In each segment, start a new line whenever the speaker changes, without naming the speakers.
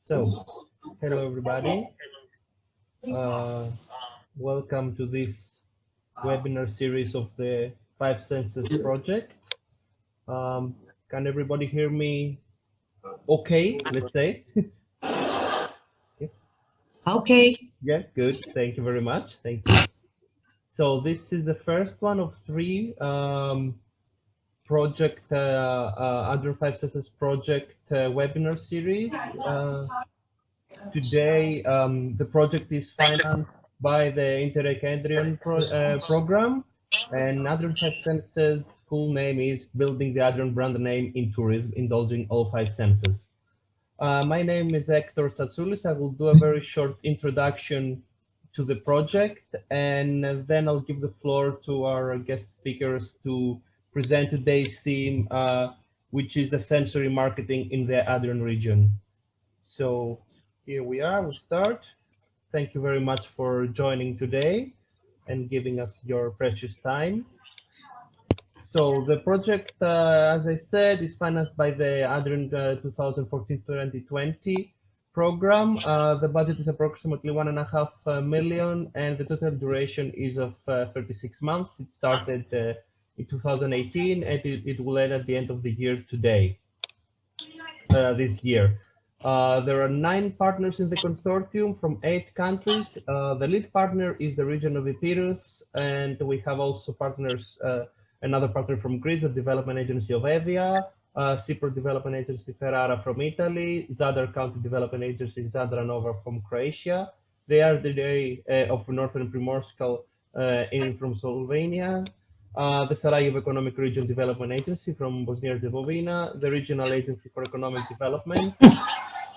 So, hello everybody. Welcome to this webinar series of the Five Senses project. Can everybody hear me okay, let's say? Yes.
Okay.
Yeah, good. Thank you very much. Thank you. So this is the first one of three project, under Five Senses project webinar series. Today, the project is financed by the Interreg Adrion program, and Adrian Five Senses' full name is Building the Adrian Brand Name in Tourism, Indulging All Five Senses. My name is Hector Tsatsulis. I will do a very short introduction to the project, and then I'll give the floor to our guest speakers to present today's theme, which is the sensory marketing in the Adrian region. So here we are, we start. Thank you very much for joining today and giving us your precious time. So the project, as I said, is financed by the Adrian 2014-2020 program. The budget is approximately 1.5 million, and the total duration is of 36 months. It started in 2018, and it will end at the end of the year today, this year. There are 9 partners in the consortium from 8 countries. The lead partner is the region of Epirus, and we have also partners, another partner from Greece, the Development Agency of Evia, Cypriot Development Agency Ferrara from Italy, Zadar County Development Agency Zadranova from Croatia, the RDA of Northern Primorsko from Slovenia, the Sarajevo Economic Region Development Agency from Bosnia and Herzegovina, the Regional Agency for Economic Development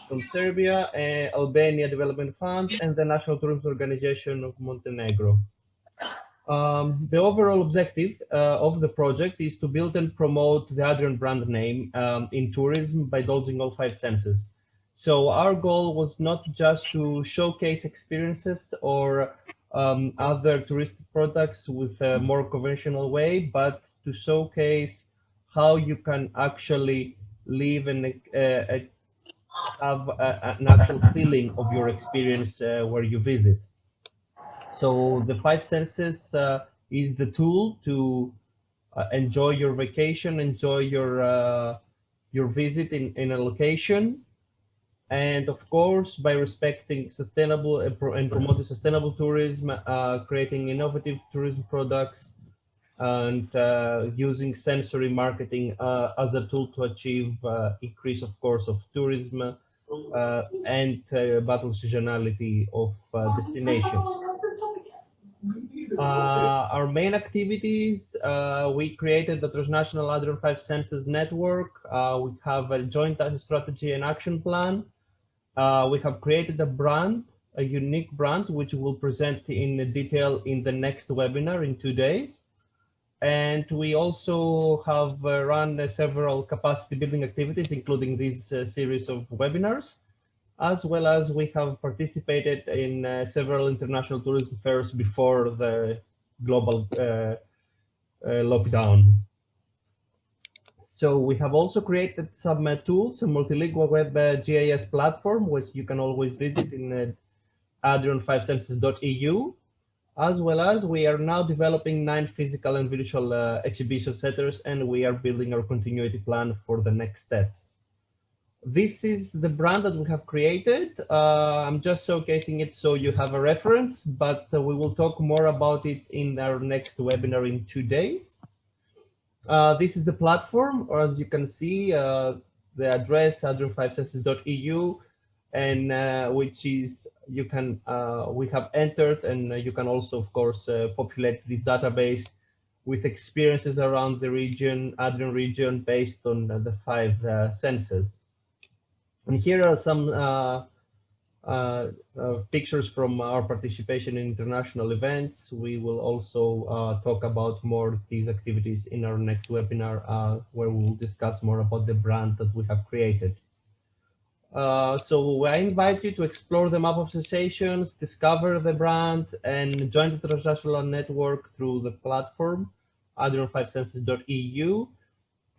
from Serbia, Albania Development Fund, and the National Tourism Organization of Montenegro. The overall objective of the project is to build and promote the Adrian brand name in tourism by indulging all 5 senses. So our goal was not just to showcase experiences or other touristic products with a more conventional way, but to showcase how you can actually live and have an actual feeling of your experience where you visit. So the 5 senses is the tool to enjoy your vacation, enjoy your visit in a location, and of course by respecting sustainable and promoting sustainable tourism, creating innovative tourism products, and using sensory marketing as a tool to achieve increase, of course, of tourism and battle seasonality of destinations. Our main activities, we created the Transnational Adrian 5 Senses Network. We have a joint strategy and action plan. We have created a brand, a unique brand, which we'll present in detail in the next webinar in 2 days. And we also have run several capacity building activities, including this series of webinars, as well as we have participated in several international tourism fairs before the global lockdown. So we have also created some tools, a multilingual web GIS platform, which you can always visit in adrian5senses.eu, as well as we are now developing 9 physical and virtual exhibition centers, and we are building our continuity plan for the next steps. This is the brand that we have created. I'm just showcasing it so you have a reference, but we will talk more about it in our next webinar in 2 days. This is the platform, or as you can see, the address adrian5senses.eu, and which is you can we have entered, and you can also, of course, populate this database with experiences around the region, Adrian region, based on the 5 senses. And here are some pictures from our participation in international events. We will also talk about more of these activities in our next webinar, where we will discuss more about the brand that we have created. So I invite you to explore the map of sensations, discover the brand, and join the transnational network through the platform, adrian5senses.eu.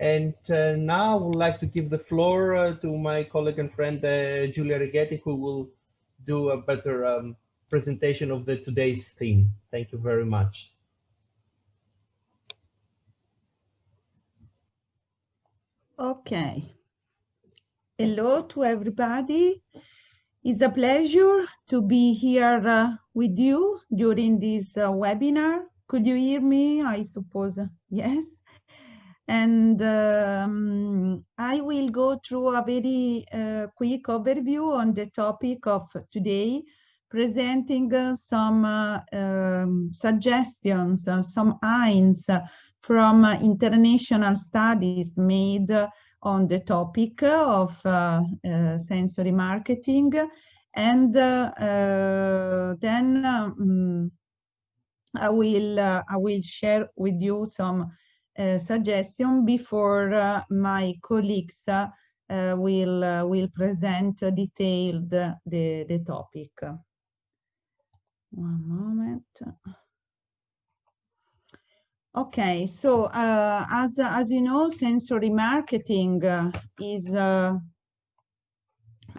And now I would like to give the floor to my colleague and friend Giulia Righetti, who will do a better presentation of the today's theme. Thank you very much.
Okay. Hello to everybody. It's a pleasure to be here with you during this webinar. Could you hear me? I suppose yes. And I will go through a very quick overview on the topic of today, presenting some suggestions, some hints from international studies made on the topic of sensory marketing. And then I will share with you some suggestion before my colleagues will present detailed the topic. One moment. Okay, so as you know, sensory marketing is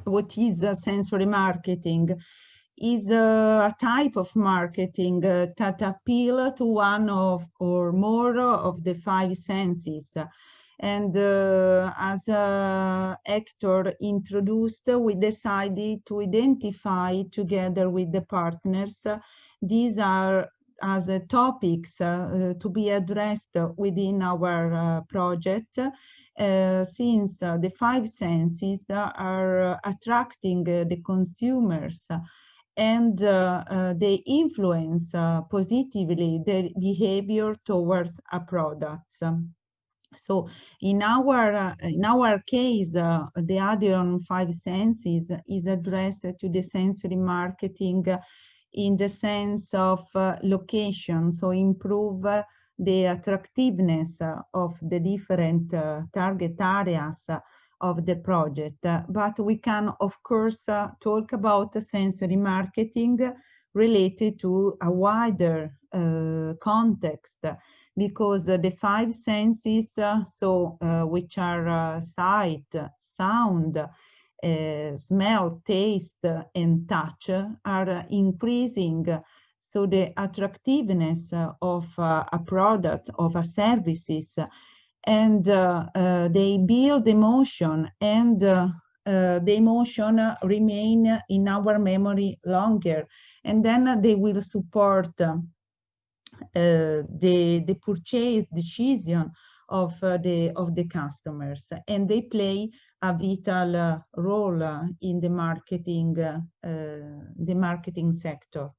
what is sensory marketing? Is a type of marketing that appeal to one of or more of the five senses. And as Hector introduced, we decided to identify together with the partners these are as topics to be addressed within our project, since the five senses are attracting the consumers and they influence positively their behavior towards a product. So in our case, the Adrion five senses is addressed to the sensory marketing in the sense of location, so improve the attractiveness of the different target areas of the project. But we can, of course, talk about the sensory marketing related to a wider context, because the five senses, which are sight, sound, smell, taste, and touch, are increasing. So the attractiveness of a product, of a services, and they build emotion, and the emotion remain in our memory longer, and then they will support the purchase decision of the customers, and they play a vital role in the marketing sector,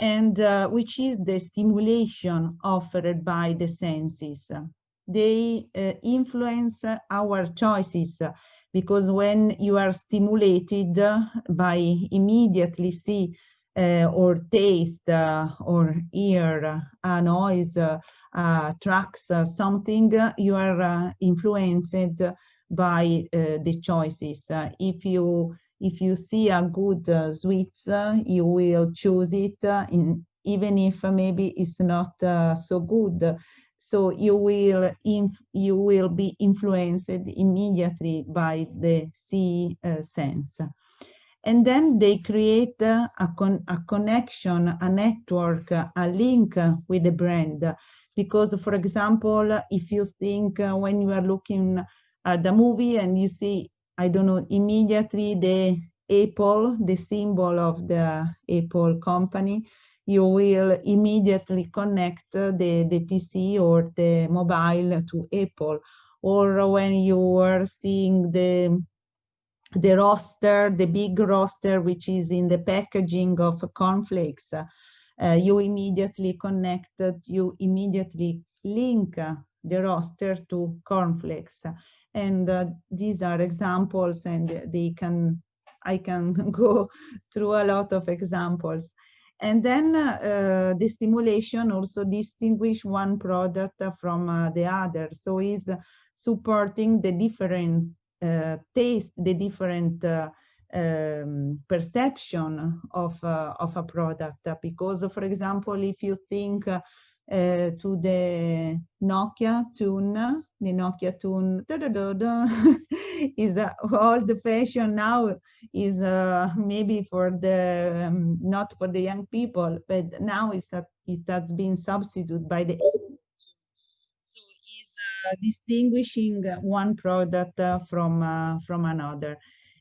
and which is the stimulation offered by the senses. They influence our choices, because when you are stimulated by immediately see or taste or hear a noise, tracks something, you are influenced by the choices. If you see a good sweets, you will choose it, even if maybe it's not so good. So you will be influenced immediately by the see sense. And then they create a connection, a network, a link with the brand. Because, for example, if you think when you are looking at the movie and you see, I don't know, immediately the Apple, the symbol of the Apple company, you will immediately connect the PC or the mobile to Apple. Or when you are seeing the roster, the big roster, which is in the packaging of cornflakes, you immediately link the roster to cornflakes. And these are examples, and I can go through a lot of examples. And then the stimulation also distinguish one product from the other. So is supporting the different taste, the different perception of a product. Because, for example, if you think to the Nokia tune. The Nokia tune da, da, da, da, is old fashion now, is maybe for the not for the young people, but now it has been substituted by the. So is distinguishing one product from another,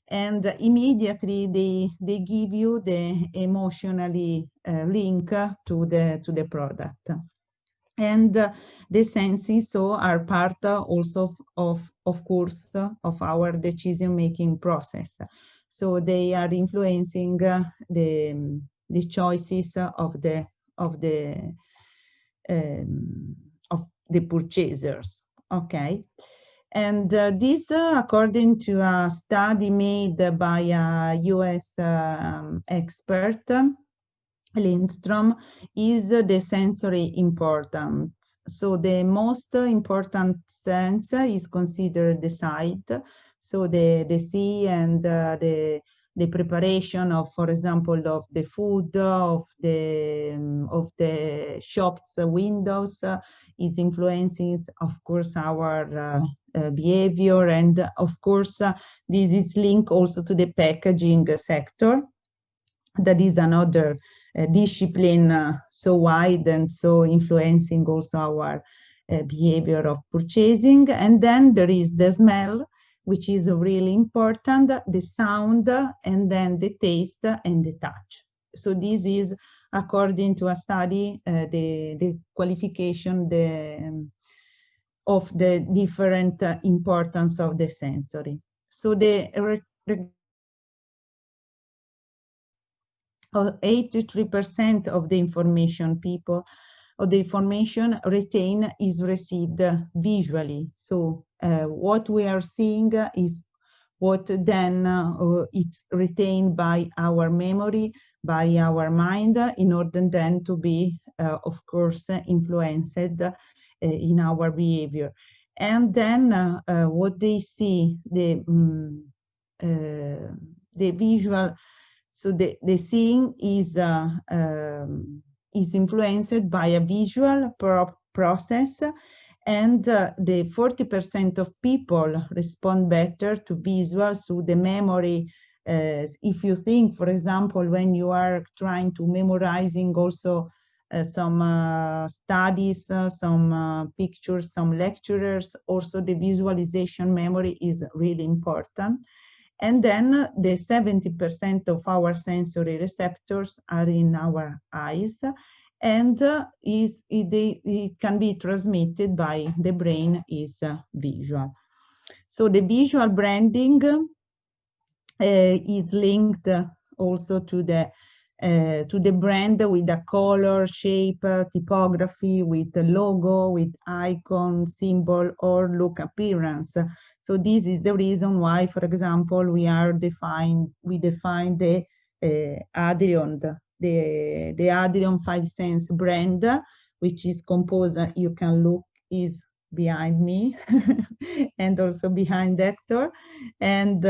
and immediately they give you the emotionally link to the product. And the senses so are part also of course of our decision making process. So they are influencing the choices of the purchasers. Okay. And this, according to a study made by a US expert, Lindstrom, is the sensory importance. So the most important sense is considered the sight. So the see and the preparation of, for example, of the food, of the shops windows is influencing, of course, our behavior. And of course, this is linked also to the packaging sector. That is another discipline so wide and so influencing also our behavior of purchasing. And then there is the smell, which is really important, the sound, and then the taste and the touch. So this is, according to a study, the qualification of the different importance of the sensory. So the 83% of the information retained is received visually. So what we are seeing is what then it's retained by our memory, by our mind, in order then to be, of course, influenced in our behavior. And then what they see, the visual. So the seeing is influenced by a visual process, and the 40% of people respond better to visual. So the memory, if you think, for example, when you are trying to memorizing also some studies, some pictures, some lecturers, also the visualization memory is really important. And then the 70% of our sensory receptors are in our eyes, and it can be transmitted by the brain is visual. So the visual branding is linked also to the brand with the color, shape, typography, with the logo, with icon, symbol, or look appearance. So this is the reason why, for example, we define the Adrion, the Adrion 5 Sense brand, which is composed, you can look, is behind me and also behind Hector, and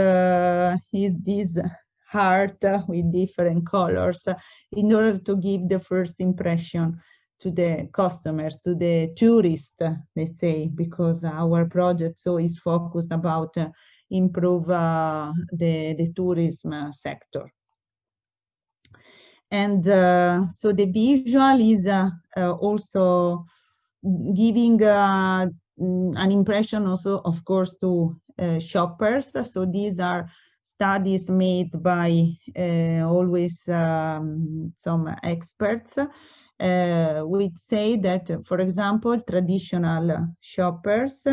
is this heart with different colors in order to give the first impression to the customers, to the tourists, let's say, because our project so is focused about improve the tourism sector. And so the visual is also giving an impression also, of course, to shoppers. So these are studies made by always some experts, which say that, for example, traditional shoppers,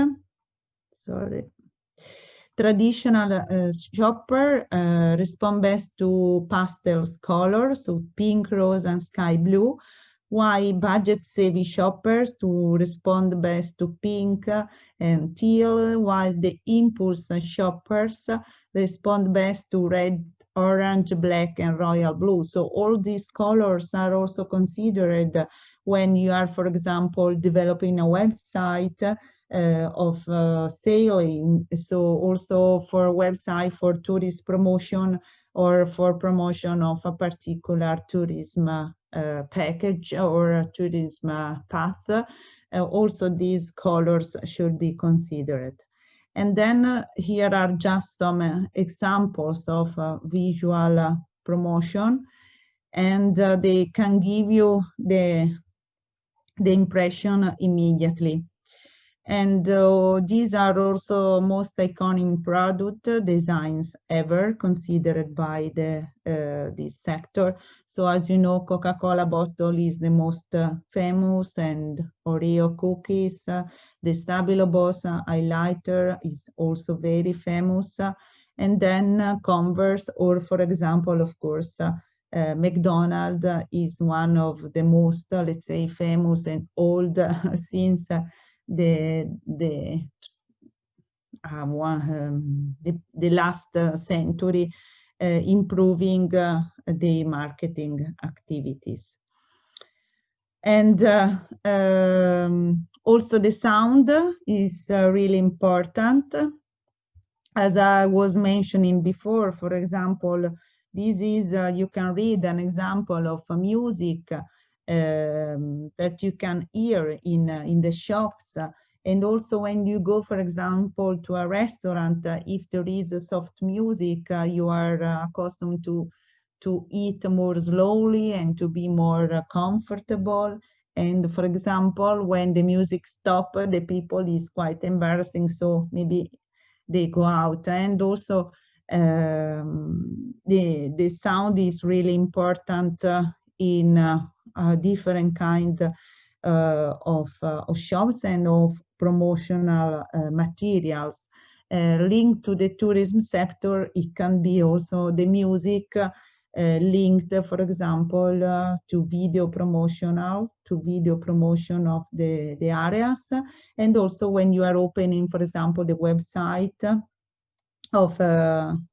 shopper respond best to pastel colors, so pink, rose, and sky blue, while budget-savvy shoppers to respond best to pink and teal, while the impulse shoppers respond best to red, orange, black, and royal blue. So all these colors are also considered when you are, for example, developing a website of sailing. So also for a website for tourist promotion or for promotion of a particular tourism package or a tourism path, also these colors should be considered. And then here are just some examples of visual promotion, and they can give you the impression immediately. And these are also most iconic product designs ever considered by this sector. So as you know, Coca-Cola bottle is the most famous, and Oreo cookies, the Stabilo Boss highlighter is also very famous. And then Converse, or for example, of course, McDonald's is one of the most, let's say, famous and old since the last century, improving the marketing activities. And also the sound is really important. As I was mentioning before, for example, this is, you can read an example of music that you can hear in the shops. And also when you go, for example, to a restaurant, if there is a soft music, you are accustomed to eat more slowly and to be more comfortable. And for example, when the music stops, the people is quite embarrassing, so maybe they go out. And also the sound is really important in different kind of shops and of promotional materials. Linked to the tourism sector, it can be also the music linked, for example, to video promotion of the areas, and also when you are opening, for example, the website of an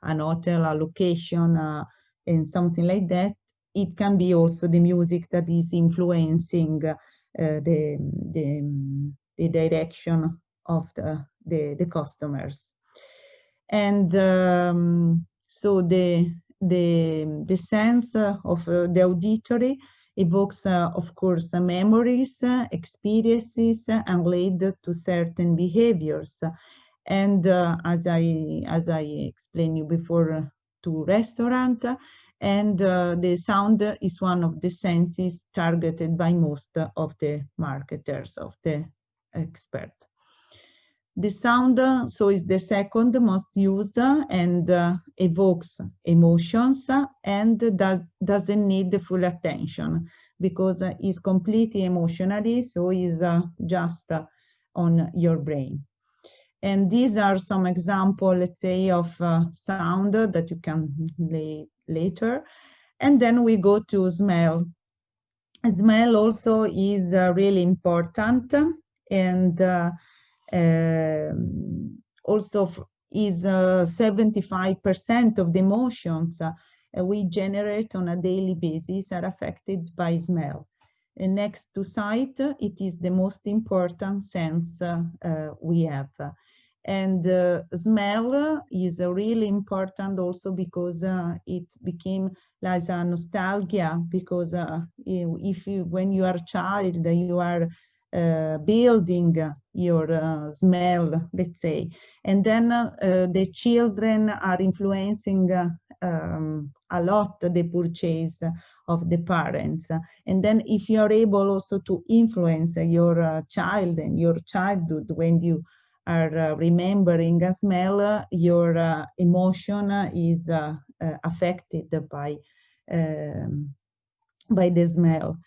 hotel, a location, and something like that, it can be also the music that is influencing the direction of the customers. And so the sense of the auditory evokes, of course, memories, experiences, and lead to certain behaviors. And as I explained you before, to restaurant, and the sound is one of the senses targeted by most of the marketers, of the experts. The sound, so is the second most used, and evokes emotions, and doesn't need the full attention, because it's completely emotionally, so is just on your brain. And these are some examples, let's say, of sound that you can lay later. And then we go to smell. Smell also is really important, and also is 75% of the emotions we generate on a daily basis are affected by smell. And next to sight, it is the most important sense we have. And smell is really important also because it became like a nostalgia, because when you are a child, you are building your smell, let's say, and then the children are influencing a lot the purchase of the parents. And then if you are able also to influence your child and your childhood, when you are remembering a smell, your emotion is affected by the smell.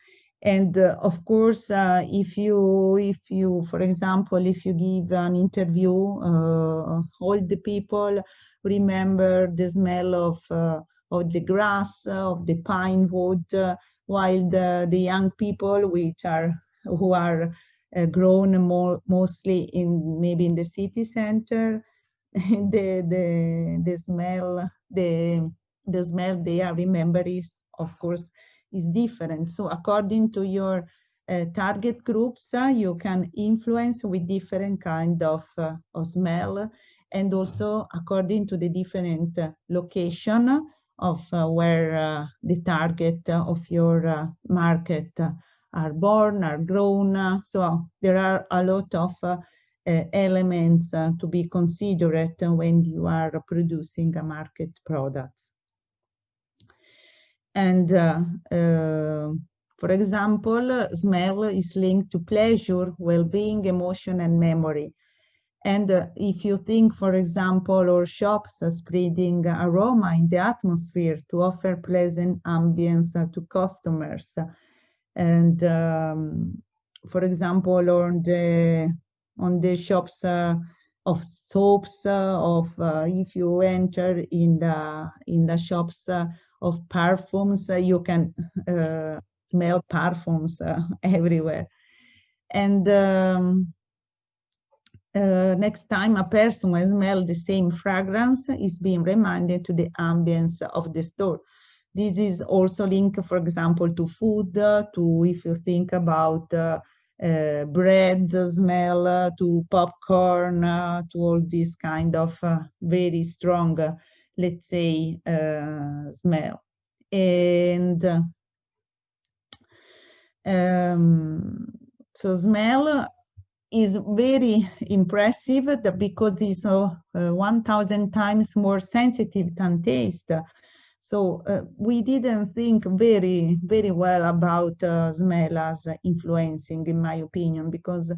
And of course, if you, for example, if you give an interview, all the people remember the smell of the grass, of the pine wood, while the young people, who are grown mostly in maybe in the city center, the smell they are remember is, of course, is different. So according to your target groups, you can influence with different kind of smell, and also according to the different location of where the target of your market are born, are grown. So there are a lot of elements to be considered when you are producing a market product. And for example, smell is linked to pleasure, well-being, emotion, and memory. And if you think, for example, our shops are spreading aroma in the atmosphere to offer pleasant ambience to customers. And for example, on the shops of soaps, if you enter in the shops of perfumes, you can smell perfumes everywhere. And next time a person will smell the same fragrance is being reminded to the ambience of the store. This is also linked, for example, to food, to if you think about bread smell, to popcorn, to all this kind of very strong, let's say, smell. And so smell is very impressive because it's 1,000 times more sensitive than taste. So we didn't think very well about smell as influencing, in my opinion, because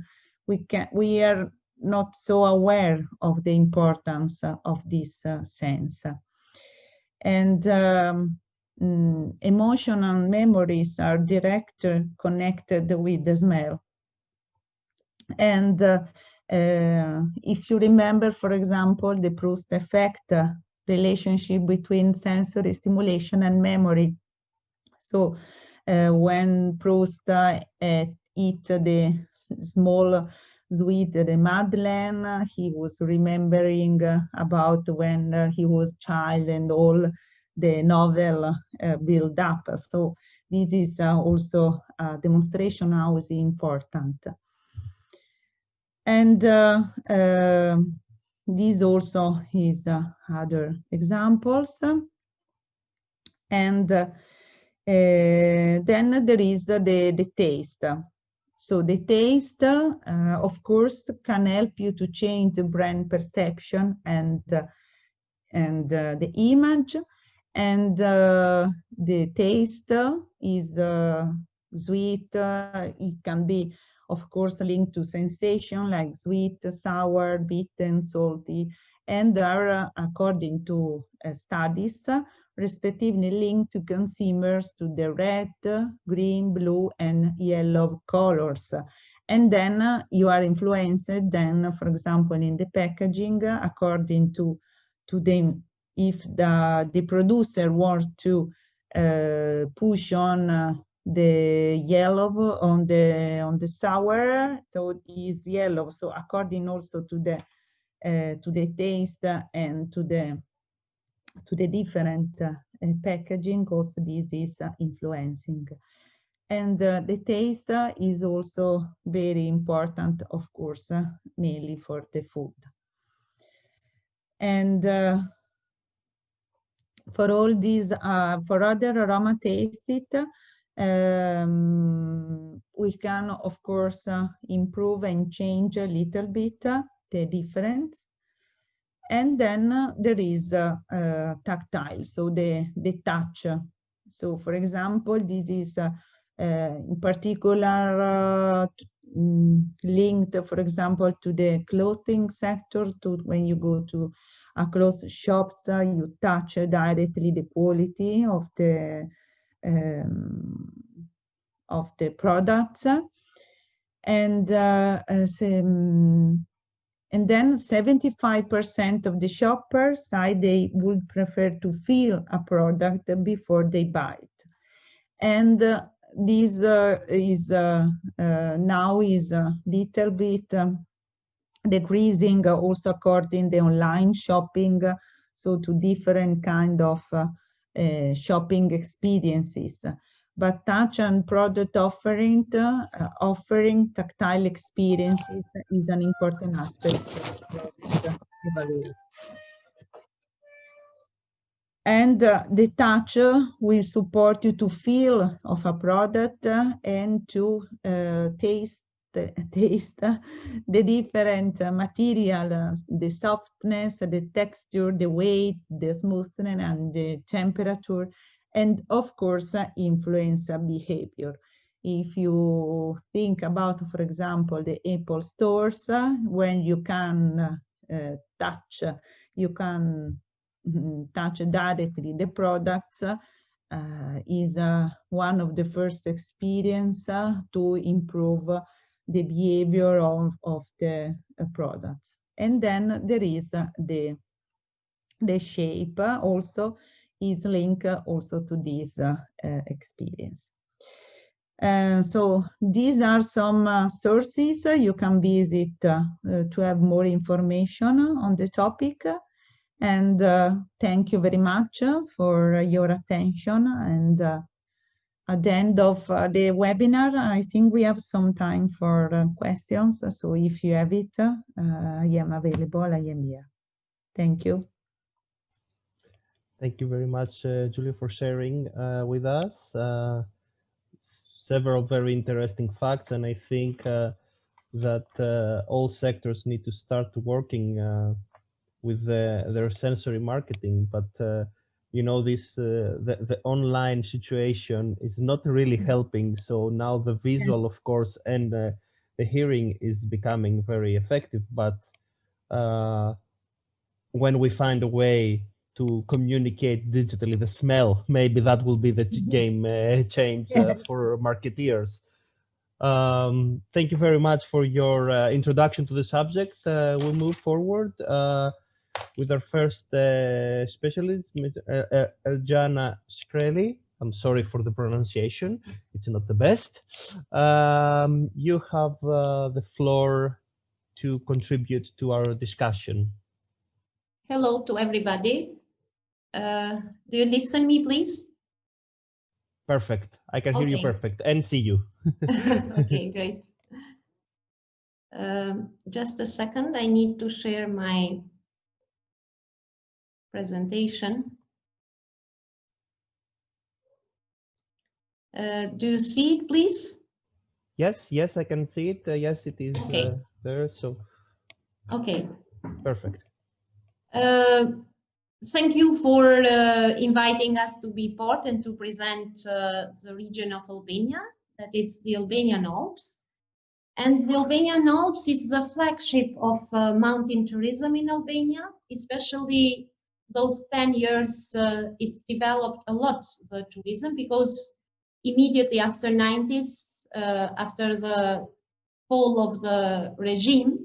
we are not so aware of the importance of this sense. And emotional memories are directly connected with the smell. And if you remember, for example, the Proust effect, relationship between sensory stimulation and memory. So when Proust eat the small sweet, the Madeleine, he was remembering about when he was child and all the novel build up. So this is also a demonstration how is important. And these also is other examples. And then there is the taste. So the taste, of course, can help you to change the brand perception and the image. And the taste is sweet. It can be, of course, linked to sensation like sweet, sour, bitter, salty, and are, according to studies, respectively linked to consumers to the red, green, blue, and yellow colors. And then you are influenced then, for example, in the packaging, according to the, if the producer wants to push on the yellow on the sour, so it is yellow. So according also to the taste and to the different packaging, also this is influencing. And the taste is also very important, of course, mainly for the food. And for all these, for other aroma tasted, we can, of course, improve and change a little bit the difference. And then there is tactile, so the touch. So, for example, this is in particular linked, for example, to the clothing sector. To when you go to clothes shops, you touch directly the quality of the products, and then 75% of the shoppers say they would prefer to feel a product before they buy it. And this is now is a little bit decreasing, also according to the online shopping, so to different kind of shopping experiences. But touch and product offering tactile experiences is an important aspect to evaluate. And the touch will support you to feel of a product and to taste the different material, the softness, the texture, the weight, the smoothness, and the temperature, and of course, influence behavior. If you think about, for example, the Apple stores, when you can touch, you can touch directly the products, is one of the first experience to improve the behavior of the products. And then there is the shape also is linked also to this experience. So these are some sources you can visit to have more information on the topic. And thank you very much for your attention. And at the end of the webinar, I think we have some time for questions. So if you have it, I am available, I am here. Thank you.
Thank you very much, Julia, for sharing with us several very interesting facts. And I think that all sectors need to start working with their sensory marketing. But you know, this the online situation is not really helping. So now the visual,
Yes.
of course, and the hearing is becoming very effective. But when we find a way to communicate digitally, the smell, maybe that will be the game change
Yes.
for marketeers. Thank you very much for your introduction to the subject. We'll move forward with our first specialist, Ms. Eljana Shkreli. I'm sorry for the pronunciation. It's not the best. You have the floor to contribute to our discussion.
Hello to everybody. Do you listen me, please?
Perfect. I can hear you perfect and see you.
Okay, great. Just a second. I need to share my presentation. Do you see it, please?
Yes, I can see it. Yes, it is there. So,
okay.
Perfect.
Thank you for inviting us to be part and to present the region of Albania, that is the Albanian Alps. And the Albanian Alps is the flagship of mountain tourism in Albania, especially those 10 years it's developed a lot, the tourism, because immediately after 90s, after the fall of the regime,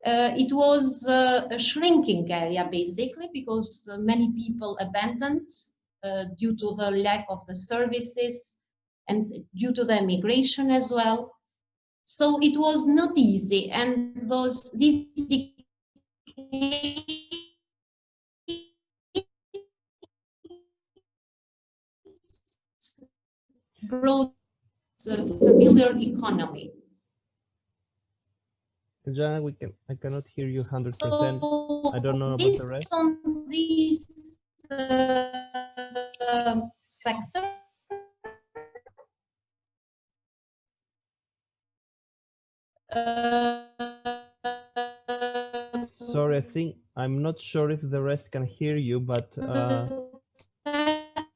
it was a shrinking area basically because many people abandoned due to the lack of the services and due to the migration as well. So it was not easy, and these brought a familiar economy.
Jana, I cannot hear you 100%. So I don't know about the rest.
On this sector,
sorry, I think I'm not sure if the rest can hear you, but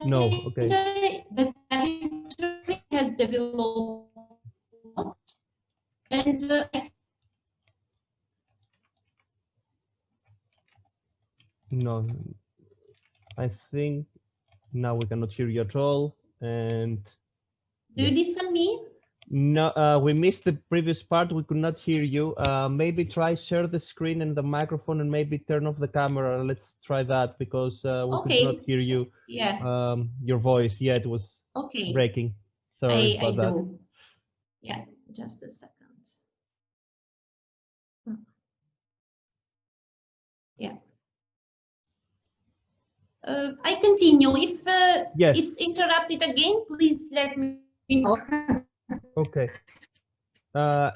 no, okay.
The territory has developed and
no, I think now we cannot hear you at all. And
do you listen me?
No, we missed the previous part. We could not hear you. Maybe try share the screen and the microphone, and maybe turn off the camera. Let's try that because we could not hear you.
Yeah.
Your voice. Yeah, it was breaking. Sorry about that.
Do. Yeah, just a second. Yeah. I continue. If
yes.
It's interrupted again, please let me know.
Okay.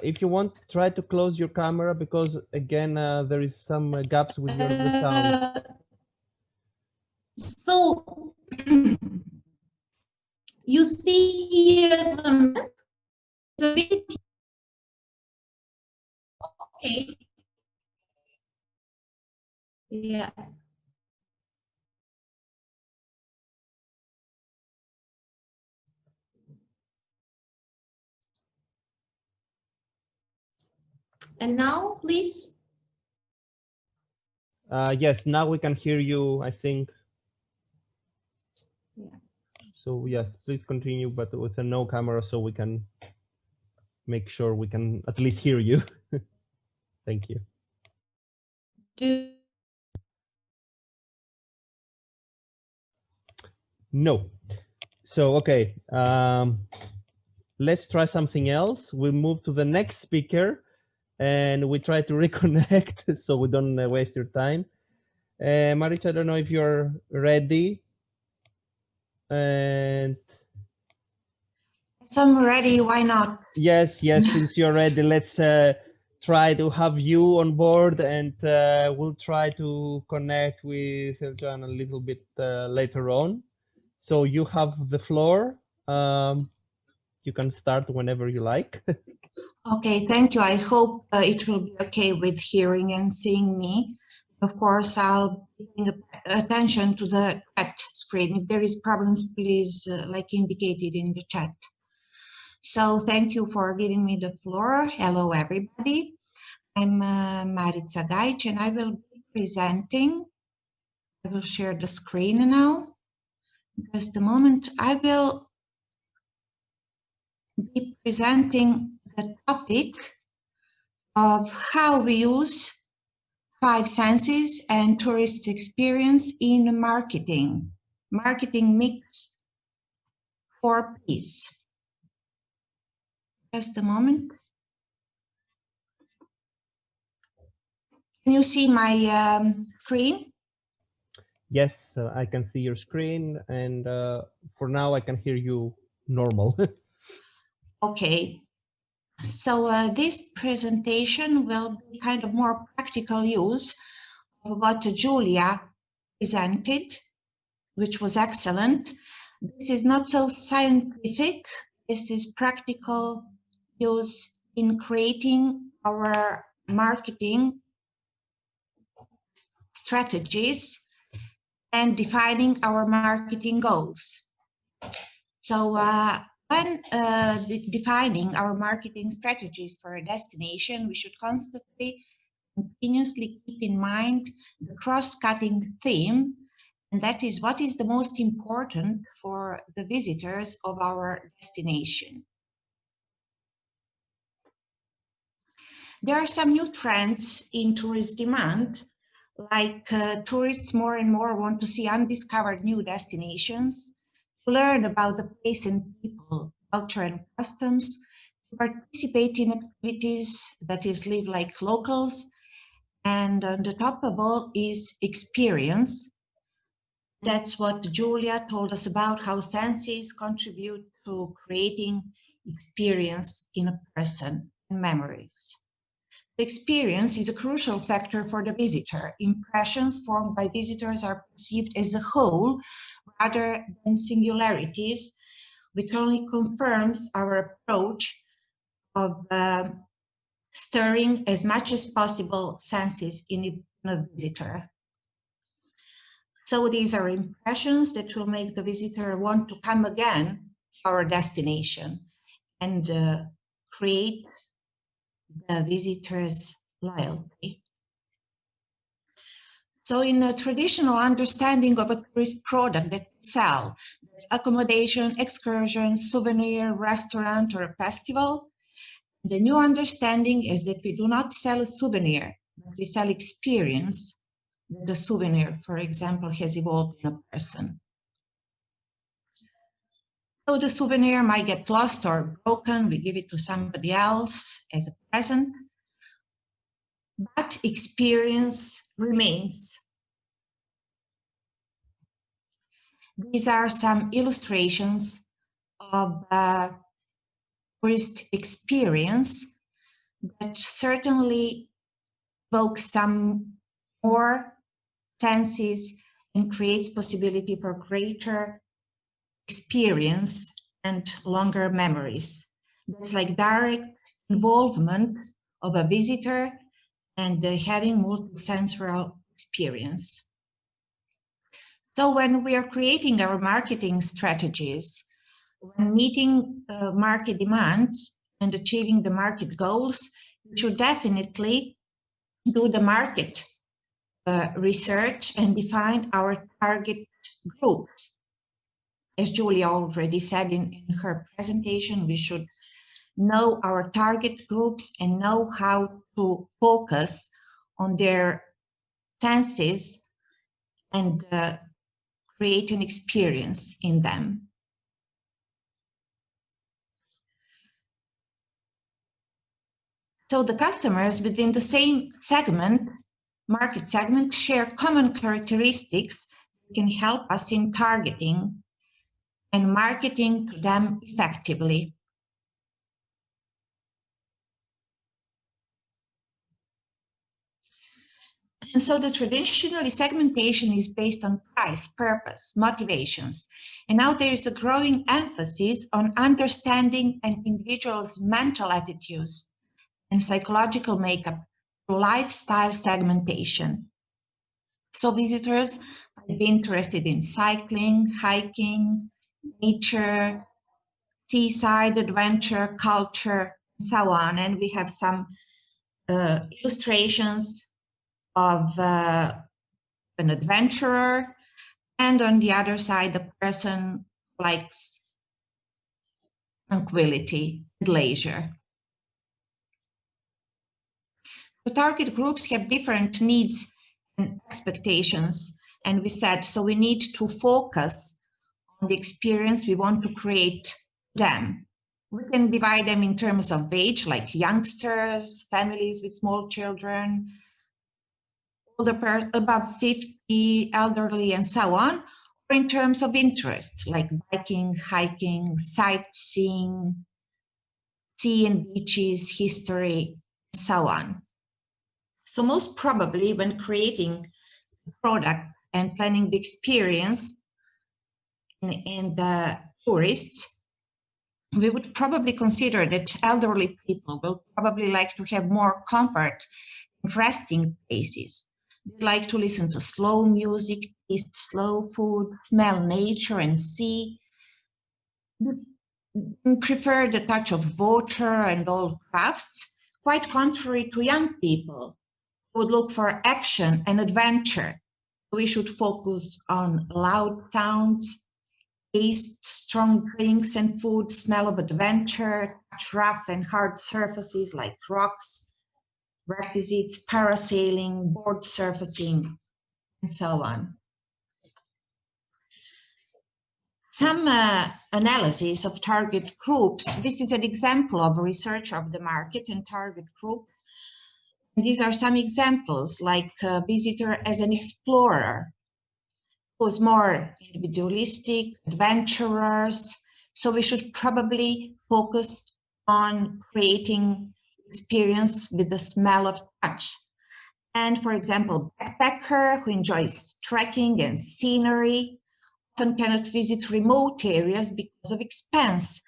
If you want, try to close your camera because again, there is some gaps with your sound.
So you see here the map. Okay. Yeah. And now, please.
Yes, now we can hear you, I think.
Yeah.
So yes, please continue, but with a no camera so we can make sure we can at least hear you. Thank you. No. So, okay, let's try something else. We move to the next speaker and we try to reconnect so we don't waste your time. Maricha, I don't know if you're ready. And
If I'm ready, why not?
yes, since you're ready, let's try to have you on board, and we'll try to connect with Adrion a little bit later on. So you have the floor. You can start whenever you like.
Okay, thank you. I hope it will be okay with hearing and seeing me. Of course, I'll be paying attention to the chat screen. If there is problems, please, like indicated in the chat. So thank you for giving me the floor. Hello, everybody. I'm Marica Gajic, and I will be presenting. I will share the screen now. Just a moment. I will be presenting the topic of how we use five senses and tourist experience in marketing mix for peace. Just a moment. Can you see my screen?
Yes, I can see your screen, and for now I can hear you normal.
Okay. So this presentation will be kind of more practical use of what Julia presented, which was excellent. This is not so scientific. This is practical use in creating our marketing strategies and defining our marketing goals. So when defining our marketing strategies for a destination, we should constantly, continuously keep in mind the cross-cutting theme, and that is what is the most important for the visitors of our destination. There are some new trends in tourist demand, like tourists more and more want to see undiscovered new destinations, to learn about the place and people, culture and customs, to participate in activities that is live like locals, and on the top of all is experience. That's what Julia told us about, how senses contribute to creating experience in a person and memories. The experience is a crucial factor for the visitor. Impressions formed by visitors are perceived as a whole rather than singularities, which only confirms our approach of stirring as much as possible senses in a visitor. So these are impressions that will make the visitor want to come again to our destination and create the visitor's loyalty. So in a traditional understanding of a tourist product that we sell, that's accommodation, excursion, souvenir, restaurant, or a festival, the new understanding is that we do not sell a souvenir, but we sell experience. The souvenir, for example, has evolved in a person. So the souvenir might get lost or broken, we give it to somebody else as a present, but experience remains. These are some illustrations of tourist experience that certainly evoke some more senses and creates possibility for greater experience and longer memories. That's like direct involvement of a visitor and having multisensory experience. So when we are creating our marketing strategies, when meeting market demands and achieving the market goals, we should definitely do the market research and define our target groups. As Julia already said in her presentation, we should know our target groups and know how to focus on their senses and create an experience in them. So the customers within the same segment, market segment, share common characteristics that can help us in targeting and marketing to them effectively. And so the traditionally segmentation is based on price, purpose, motivations. And now there is a growing emphasis on understanding an individual's mental attitudes and psychological makeup through lifestyle segmentation. So visitors might be interested in cycling, hiking, nature, seaside adventure, culture, and so on. And we have some illustrations of an adventurer, and on the other side, the person who likes tranquility and leisure. The target groups have different needs and expectations, and we said, so we need to focus on the experience we want to create them. We can divide them in terms of age, like youngsters, families with small children, older above 50, elderly, and so on, or in terms of interest, like biking, hiking, sightseeing, sea and beaches, history, and so on. So most probably when creating the product and planning the experience in the tourists, we would probably consider that elderly people will probably like to have more comfort in resting places. They like to listen to slow music, taste slow food, smell nature and sea, prefer the touch of water and all crafts, quite contrary to young people who would look for action and adventure. We should focus on loud sounds, taste strong drinks and food, smell of adventure, touch rough and hard surfaces like rocks, requisites, parasailing, board surfacing, and so on. Some analysis of target groups. This is an example of research of the market and target group. And these are some examples, like a visitor as an explorer, who's more individualistic, adventurers. So we should probably focus on creating experience with the smell of touch. And for example, backpacker who enjoys trekking and scenery often cannot visit remote areas because of expense.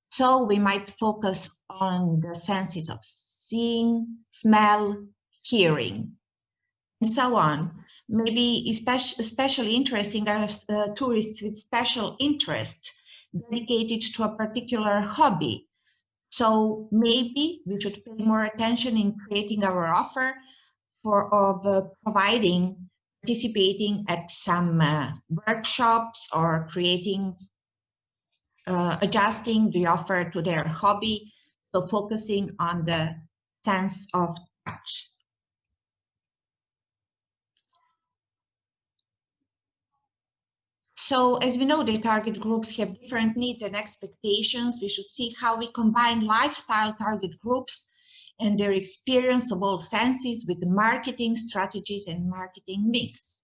So we might focus on the senses of seeing, smell, hearing, and so on. Maybe especially interesting are tourists with special interest dedicated to a particular hobby. So maybe we should pay more attention in creating our offer of participating at some workshops or creating, adjusting the offer to their hobby, so focusing on the sense of touch. So as we know, the target groups have different needs and expectations. We should see how we combine lifestyle target groups and their experience of all senses with the marketing strategies and marketing mix.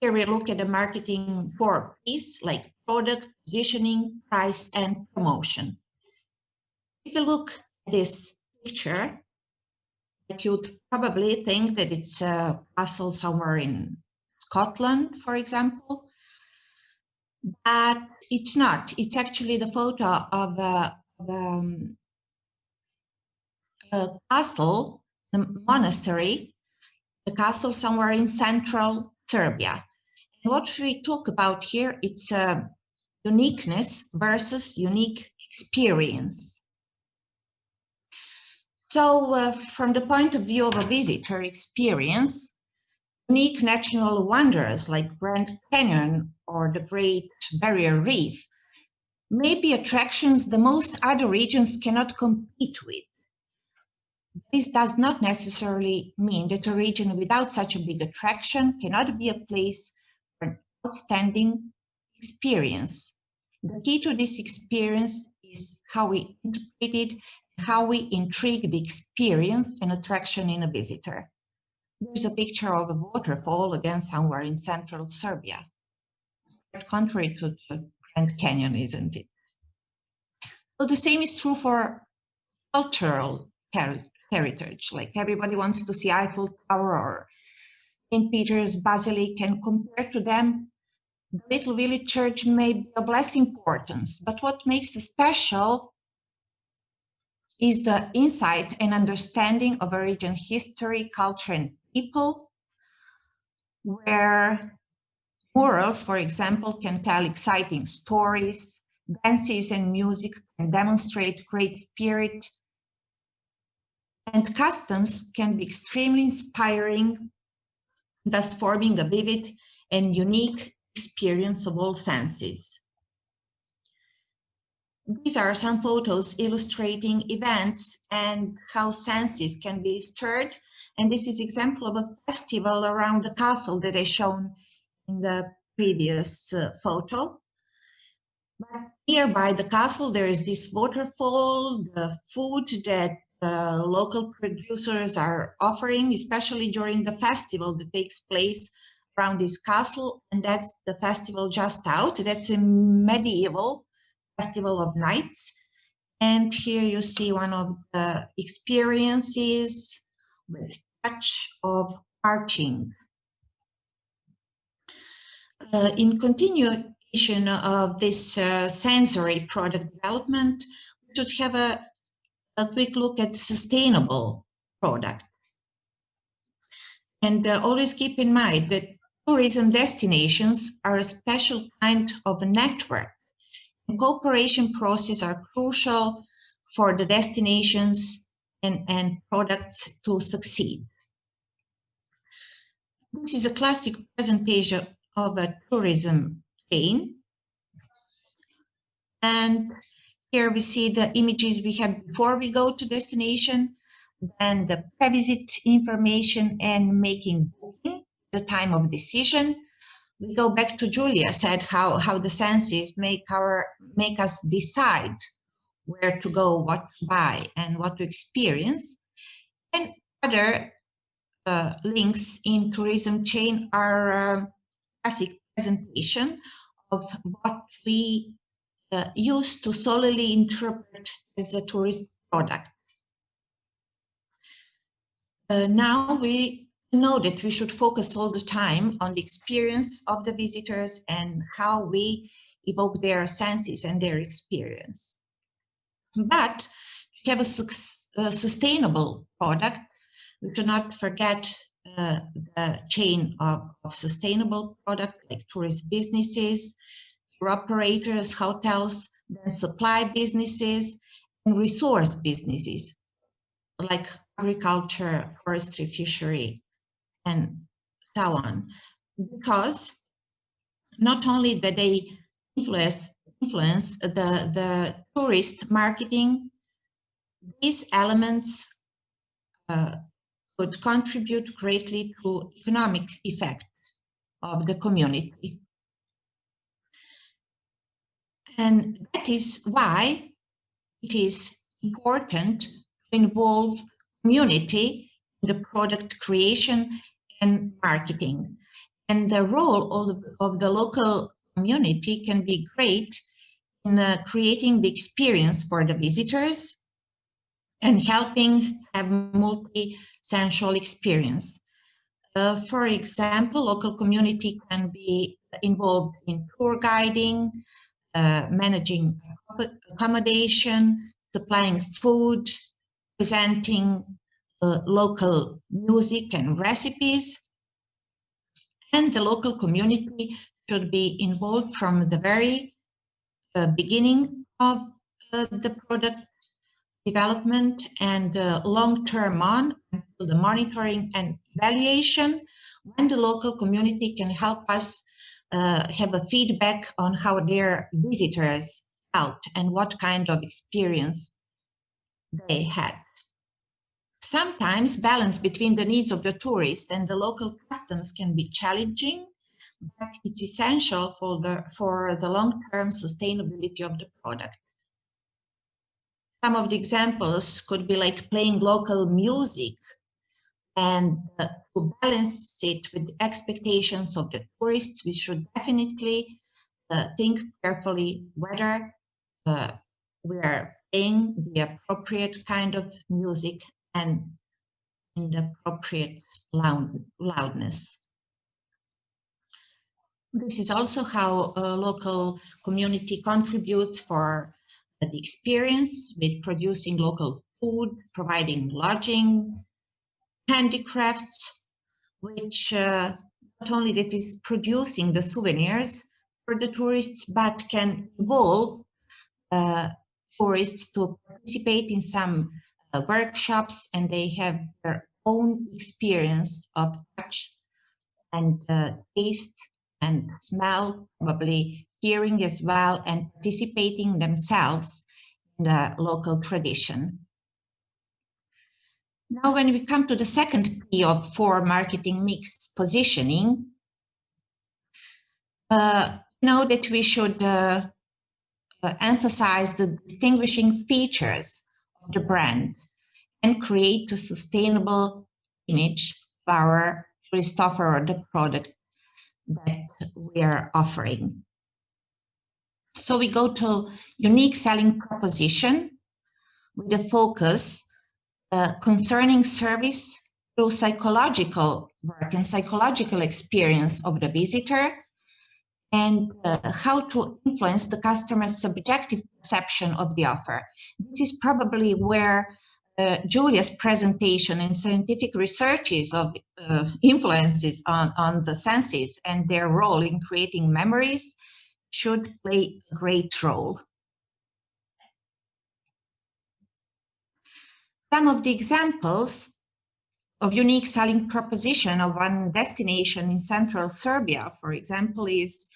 Here we look at the marketing 4 P's, like product, positioning, price, and promotion. If you look at this picture, Like you'd probably think that it's a castle somewhere in Scotland, for example, but it's not. It's actually the photo of a castle, a monastery, a castle somewhere in central Serbia. And what we talk about here, it's uniqueness versus unique experience. So from the point of view of a visitor experience, unique natural wonders like Grand Canyon or the Great Barrier Reef may be attractions the most other regions cannot compete with. This does not necessarily mean that a region without such a big attraction cannot be a place for an outstanding experience. The key to this experience is how we interpret it, how we intrigue the experience and attraction in a visitor. There's a picture of a waterfall again somewhere in central Serbia. Quite contrary to the Grand Canyon, isn't it? So the same is true for cultural heritage. Like everybody wants to see Eiffel Tower or St. Peter's Basilica, and compared to them, the little village church may be of less importance. But what makes it special is the insight and understanding of a region history, culture, and people, where murals, for example, can tell exciting stories, dances and music can demonstrate great spirit, and customs can be extremely inspiring, thus forming a vivid and unique experience of all senses. These are some photos illustrating events and how senses can be stirred. And this is an example of a festival around the castle that I shown in the previous photo. But nearby the castle, there is this waterfall, the food that local producers are offering, especially during the festival that takes place around this castle. And that's the festival just out. That's a medieval festival of nights. And here you see one of the experiences with touch of marching. In continuation of this sensory product development, we should have a quick look at sustainable product. And always keep in mind that tourism destinations are a special kind of a network. And cooperation processes are crucial for the destinations and products to succeed. This is a classic presentation of a tourism chain. And here we see the images we have before we go to destination, then the pre-visit information and making booking, the time of decision. We go back to Julia said how the senses make us decide where to go, what to buy, and what to experience. And other links in tourism chain are classic presentation of what we use to solely interpret as a tourist product. Now we know that we should focus all the time on the experience of the visitors and how we evoke their senses and their experience. But to have a sustainable product, we should not forget the chain of sustainable product like tourist businesses, tour operators, hotels, then supply businesses, and resource businesses like agriculture, forestry, fishery, and so on. Because not only that they influence the tourist marketing, these elements could contribute greatly to economic effect of the community. And that is why it is important to involve community in the product creation and marketing. And the role of the local community can be great in creating the experience for the visitors and helping have multi-sensual experience. For example, local community can be involved in tour guiding, managing accommodation, supplying food, presenting local music and recipes. And the local community should be involved from the very beginning of the product development and long-term on until the monitoring and evaluation, when the local community can help us have a feedback on how their visitors felt and what kind of experience they had. Sometimes balance between the needs of the tourist and the local customs can be challenging, but it's essential for the long-term sustainability of the product. Some of the examples could be like playing local music, and to balance it with the expectations of the tourists, we should definitely think carefully whether we are playing the appropriate kind of music and in the appropriate loudness. This is also how a local community contributes for the experience with producing local food, providing lodging, handicrafts, which not only that is producing the souvenirs for the tourists, but can involve tourists to participate in some workshops, and they have their own experience of touch and taste and smell, probably hearing as well, and participating themselves in the local tradition. Now, when we come to the second P of 4 marketing mix, positioning, know that we should emphasize the distinguishing features of the brand and create a sustainable image of our tourist offer or the product that we are offering. So we go to unique selling proposition with a focus concerning service through psychological work and psychological experience of the visitor, and how to influence the customer's subjective perception of the offer. This is probably where Julia's presentation and scientific researches of influences on the senses and their role in creating memories should play a great role. Some of the examples of unique selling proposition of one destination in central Serbia, for example, is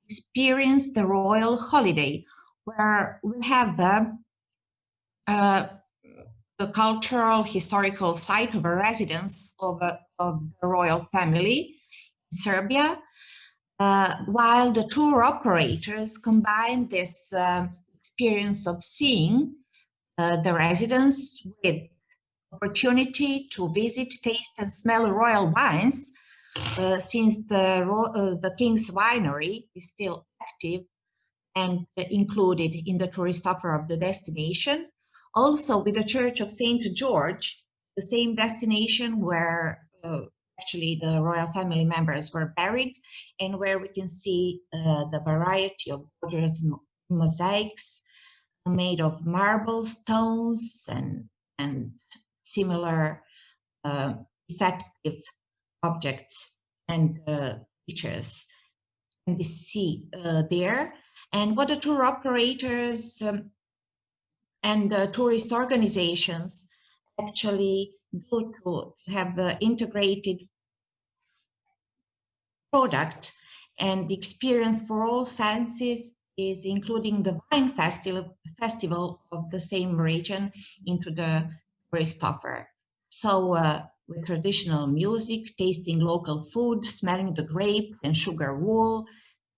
experience the royal holiday, where we have the cultural historical site of a residence of the royal family in Serbia, while the tour operators combine this experience of seeing the residence with opportunity to visit, taste, and smell royal wines, since the King's Winery is still active and included in the tourist offer of the destination. Also with the Church of St. George, the same destination where actually the royal family members were buried, and where we can see the variety of gorgeous mosaics made of marble, stones, and similar effective objects and features can be seen there. And what the tour operators and tourist organizations actually do to have the integrated product and the experience for all senses is including the wine festival of the same region into the tourist offer. So with traditional music, tasting local food, smelling the grape and sugar wool,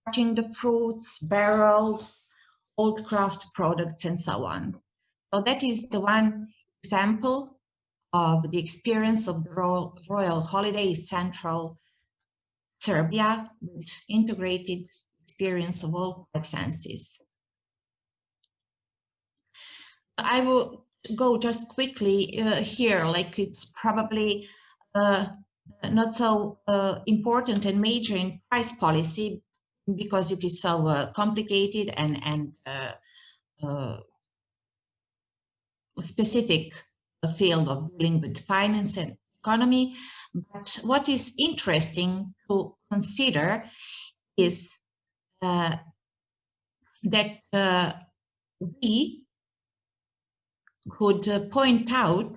touching the fruits, barrels, old craft products, and so on. So that is the one example of the experience of the royal holiday central Serbia with integrated experience of all 5 senses. I will go just quickly here, like it's probably not so important and major in price policy because it is so complicated and specific field of dealing with finance and economy. But what is interesting to consider is that we could point out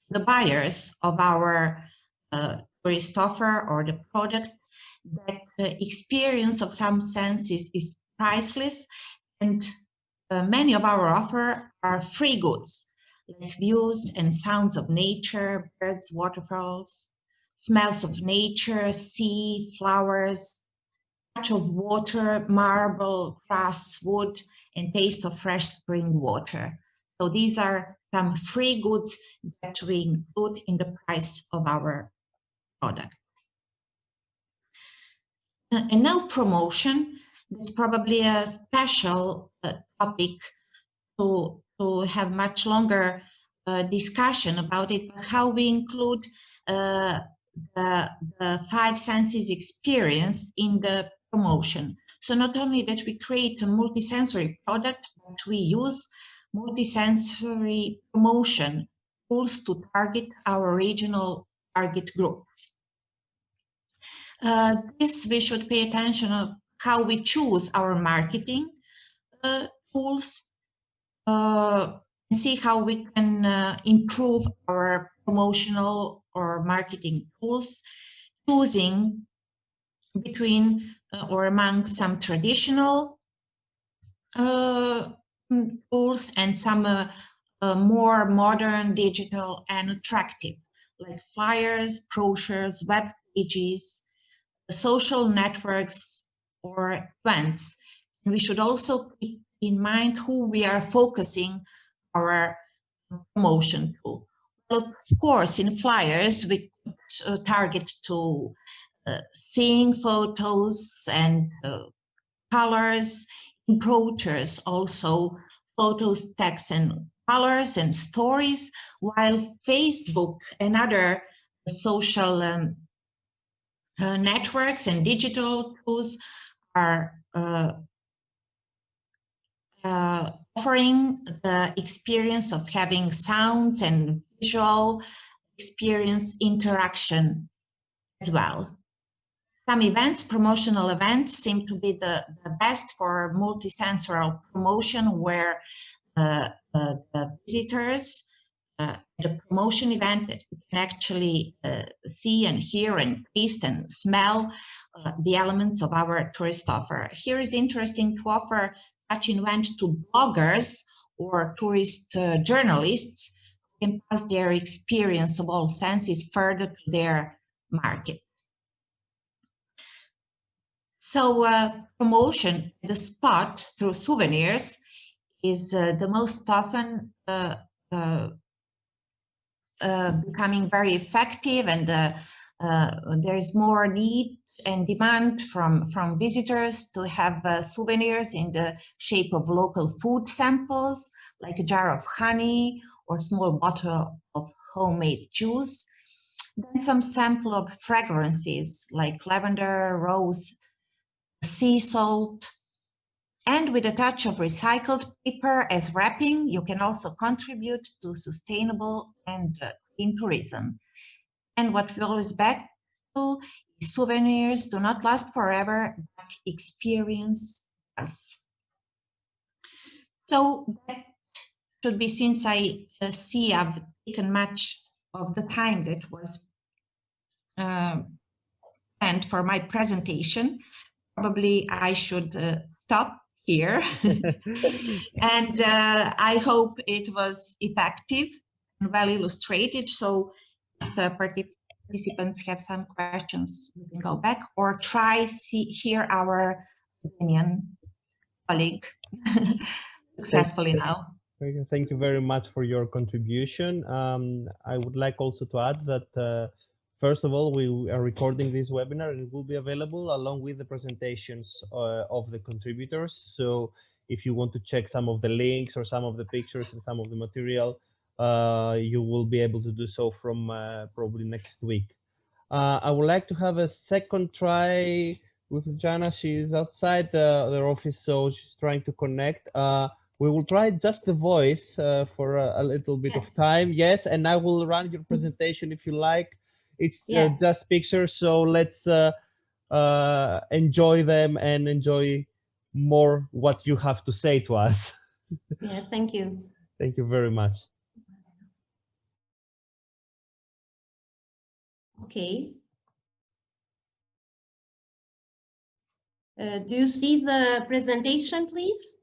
the buyers of our tourist offer or the product that the experience of some senses is priceless, and many of our offer are free goods, like views and sounds of nature, birds, waterfalls, smells of nature, sea, flowers, touch of water, marble, grass, wood, and taste of fresh spring water. So these are some free goods that we include in the price of our product. And now promotion. It's probably a special topic to have much longer discussion about it, but how we include the five senses experience in the promotion. So not only that we create a multisensory product, but we use multisensory promotion tools to target our regional target groups. This we should pay attention of how we choose our marketing tools, see how we can improve our promotional or marketing tools, choosing between or among some traditional tools and some more modern, digital, and attractive, like flyers, brochures, web pages, social networks, or events. And we should also keep in mind who we are focusing our promotion to. Well, of course, in flyers, we could target to seeing photos and colors. In brochures, also photos, text, and colors and stories, while Facebook and other social networks and digital tools are offering the experience of having sounds and visual experience interaction as well. Some events, promotional events, seem to be the best for multisensorial promotion, where the visitors at a promotion event can actually see and hear and taste and smell the elements of our tourist offer. Here is interesting to offer such an event to bloggers or tourist journalists who can pass their experience of all senses further to their market. So promotion at the spot through souvenirs is the most often becoming very effective, and there is more need and demand from visitors to have souvenirs in the shape of local food samples, like a jar of honey or small bottle of homemade juice. Then some sample of fragrances like lavender, rose, sea salt. And with a touch of recycled paper as wrapping, you can also contribute to sustainable and green tourism. And what we always back to is souvenirs do not last forever, but experience does. So that should be, since I see I've taken much of the time that was planned for my presentation, probably I should stop here. And I hope it was effective and well illustrated. So if participants have some questions, we can go back or try hear our opinion colleague successfully now.
Thank you very much for your contribution. I would like also to add that first of all, we are recording this webinar and it will be available along with the presentations of the contributors. So if you want to check some of the links or some of the pictures and some of the material, you will be able to do so from probably next week. I would like to have a second try with Jana. She's outside their office, so she's trying to connect. We will try just the voice for a little bit of time. Yes, and I will run your presentation if you like. It's just pictures, so let's enjoy them and enjoy more what you have to say to us.
Yeah, thank you.
Thank you very much.
Okay. Do you see the presentation, please?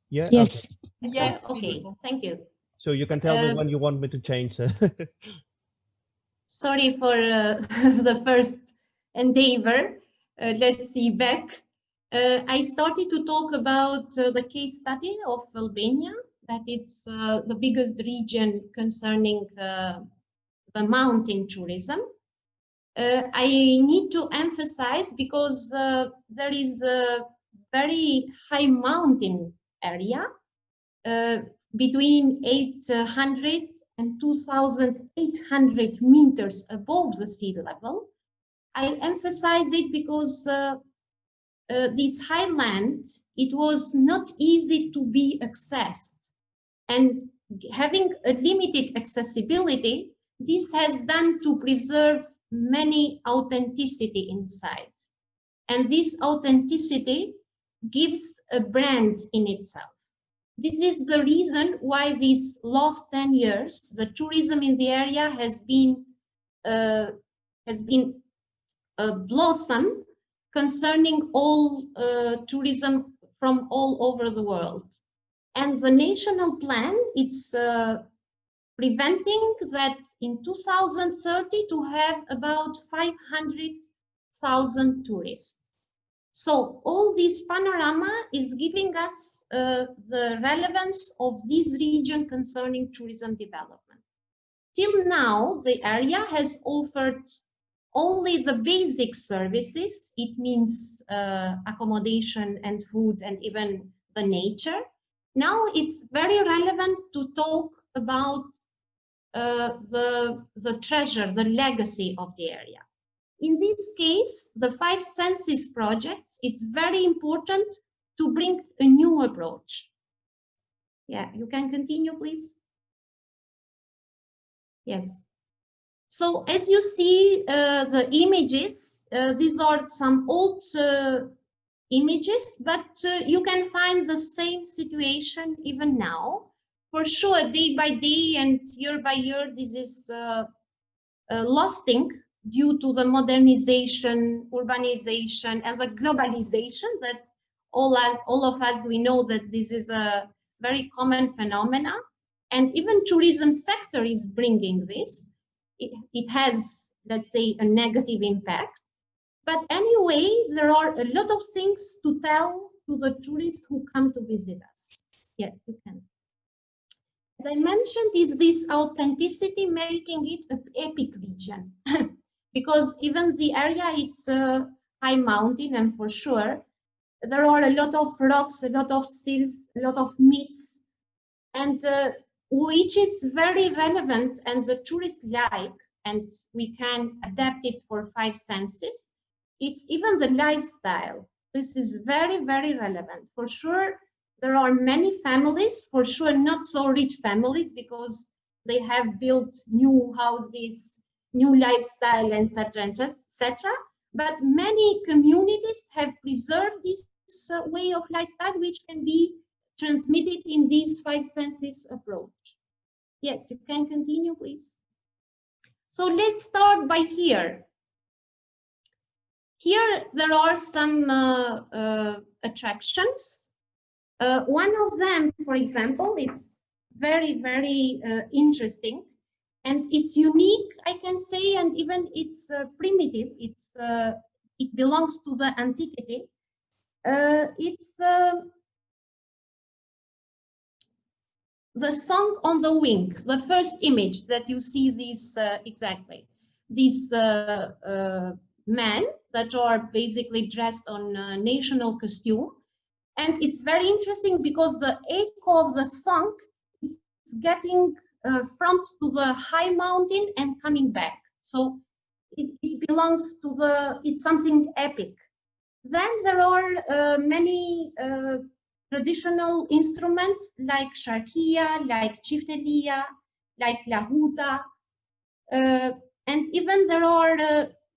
Yeah.
Yes.
Okay.
Yes.
Okay. Thank you.
So you can tell me when you want me to change.
Sorry for the first endeavor. Let's see back. I started to talk about the case study of Albania, that it's the biggest region concerning the mountain tourism. I need to emphasize because there is a very high mountain area between 800 and 2,800 meters above the sea level. I emphasize it because this highland, it was not easy to be accessed. And having a limited accessibility, this has done to preserve many authenticity inside. And this authenticity gives a brand in itself. This is the reason why these last 10 years, the tourism in the area has been a blossom concerning all tourism from all over the world. And the national plan, it's preventing that in 2030 to have about 500,000 tourists. So all this panorama is giving us the relevance of this region concerning tourism development. Till now, the area has offered only the basic services. It means accommodation and food and even the nature. Now it's very relevant to talk about the treasure, the legacy of the area. In this case, the 5 senses projects, it's very important to bring a new approach. Yeah, you can continue, please. Yes. So as you see the images, these are some old images, but you can find the same situation even now. For sure, day by day and year by year, this is lasting due to the modernization, urbanization, and the globalization that all of us, we know that this is a very common phenomena. And even tourism sector is bringing this. It has, let's say, a negative impact. But anyway, there are a lot of things to tell to the tourists who come to visit us. Yes, you can. As I mentioned, is this authenticity making it an epic region? Because even the area, it's a high mountain, and for sure, there are a lot of rocks, a lot of sills, a lot of myths, and which is very relevant and the tourists like, and we can adapt it for 5 senses. It's even the lifestyle. This is very, very relevant. For sure, there are many families, for sure not so rich families, because they have built new houses, new lifestyle, etc., etc. But many communities have preserved this way of lifestyle, which can be transmitted in these 5 senses approach. Yes, you can continue, please. So let's start by here. Here there are some attractions. One of them, for example, it's very, very interesting, and it's unique, I can say, and even it's primitive. It belongs to the antiquity. It's the song on the wing, the first image that you see these exactly. These men that are basically dressed on national costume. And it's very interesting because the echo of the song, it's it's getting front to the high mountain and coming back. So it belongs to it's something epic. Then there are many traditional instruments like sharkia, like chiftelia, like lahuta, and even there are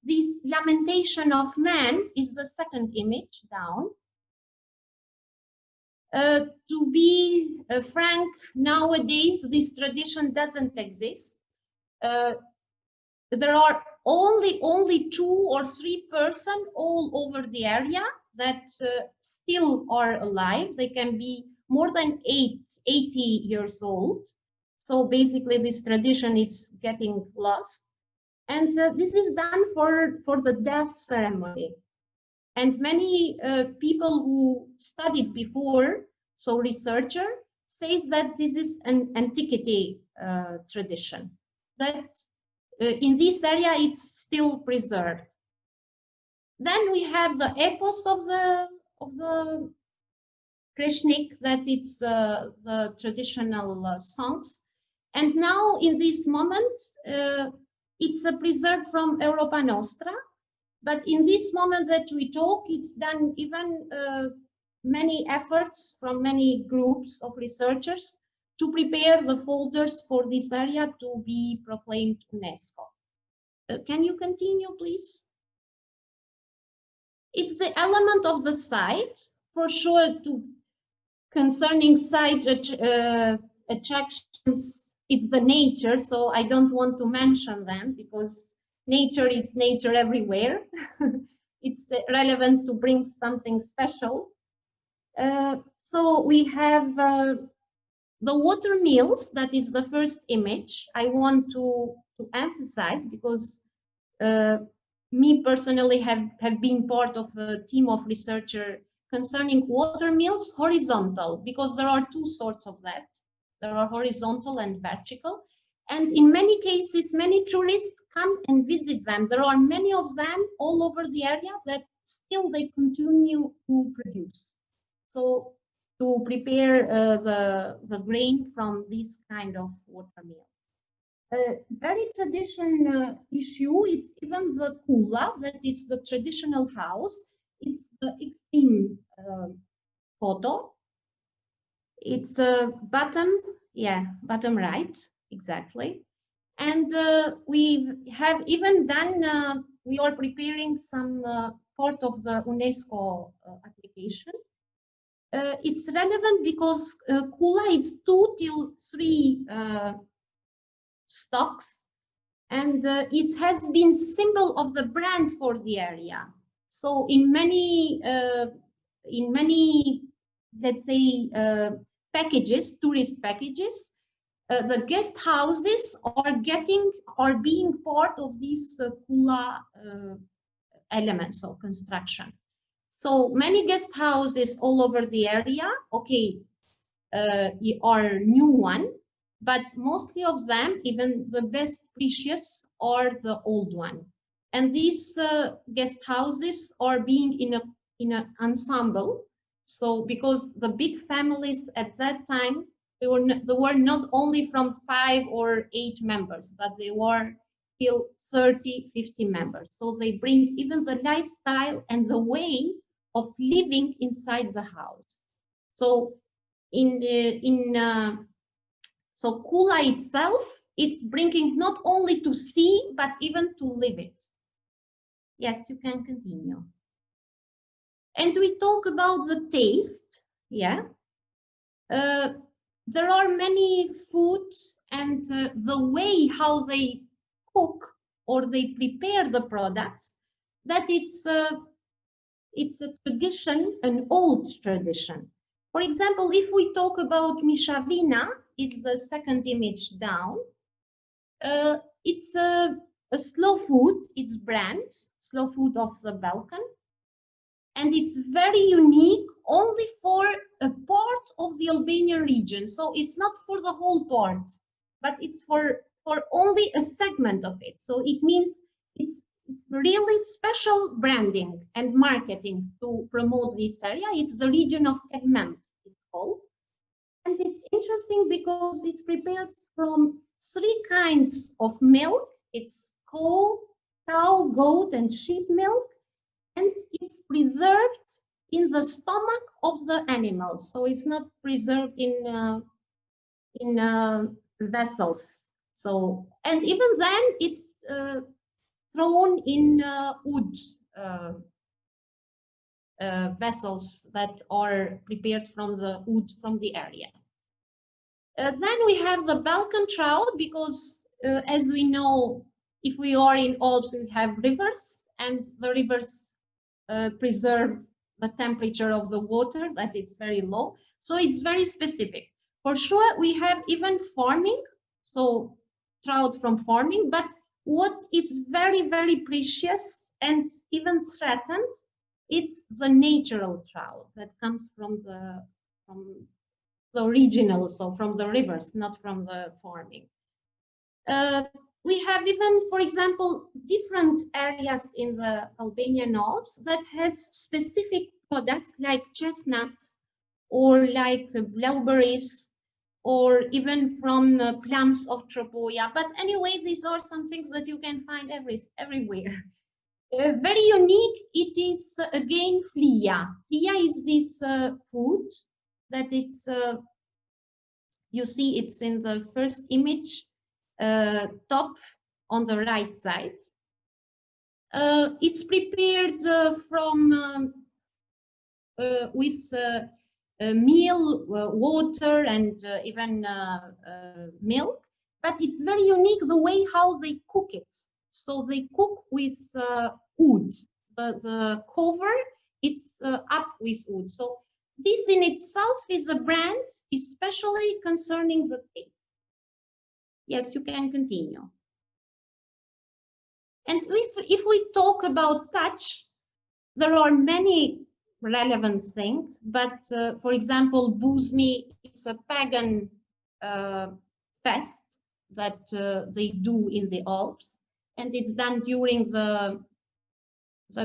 this lamentation of man is the second image down. To be frank, nowadays this tradition doesn't exist. There are only 2 or 3 persons all over the area that still are alive. They can be more than 80 years old. So basically this tradition is getting lost. And this is done for the death ceremony. And many people who studied before, so researcher, says that this is an antiquity tradition, that in this area it's still preserved. Then we have the epos of the Krishnik, that it's the traditional songs. And now in this moment, it's preserved from Europa Nostra. But in this moment that we talk, it's done even many efforts from many groups of researchers to prepare the folders for this area to be proclaimed UNESCO. Can you continue, please? It's the element of the site, for sure. Concerning site attractions, it's the nature, so I don't want to mention them because nature is nature everywhere. It's relevant to bring something special. So we have the water mills. That is the first image I want to emphasize, because me personally have been part of a team of researchers concerning water mills, horizontal, because there are 2 sorts of that. There are horizontal and vertical. And in many cases, many tourists come and visit them. There are many of them all over the area that still they continue to produce. So to prepare the grain from this kind of water mill. Very traditional issue, it's even the kula, that it's the traditional house. It's the extreme photo. It's bottom right, exactly. And we have even done, we are preparing some part of the UNESCO application. It's relevant because kula, it's 2 till 3 stocks, and it has been symbol of the brand for the area. So in many, let's say, packages, tourist packages, the guest houses are being part of these kula elements of construction. So many guest houses all over the area, okay, are new one, but mostly of them, even the best precious, are the old one. And these guest houses are being in an ensemble. So because the big families at that time, they were not only from 5 or 8 members, but they were till 30, 50 members. So they bring even the lifestyle and the way of living inside the house. So so kula itself, it's bringing not only to see, but even to live it. Yes, you can continue. And we talk about the taste, yeah. There are many foods and the way how they cook or they prepare the products, that it's a tradition, an old tradition. For example, if we talk about mishavina, is the second image down. It's a slow food, it's brand, slow food of the Balkan. And it's very unique only for a part of the Albanian region. So it's not for the whole part, but it's for only a segment of it. So it means it's really special branding and marketing to promote this area. It's the region of Kedment, it's called. And it's interesting because it's prepared from 3 kinds of milk. It's cow, goat, and sheep milk. And it's preserved in the stomach of the animal. So it's not preserved in vessels. So, and even then it's thrown in wood vessels that are prepared from the wood from the area. Then we have the Balkan trout, because as we know, if we are in Alps, we have rivers, and the rivers preserve the temperature of the water, that it's very low. So it's very specific. For sure, we have even farming, so trout from farming, but what is very, very precious and even threatened, it's the natural trout that comes from the original, so from the rivers, not from the farming. We have even, for example, different areas in the Albanian Alps that has specific products like chestnuts or like blueberries, or even from plums of Tropoia. But anyway, these are some things that you can find everywhere. Very unique, it is again flia. Flia is this food that it's, you see it's in the first image, top on the right side. It's prepared from with meal, water, and even milk, but it's very unique the way how they cook it. So they cook with wood. The cover, it's up with wood. So this in itself is a brand, especially concerning the taste. Yes, you can continue. And if we talk about touch, there are many relevant things, but for example, Buzmi, it's a pagan fest that they do in the Alps, and it's done during the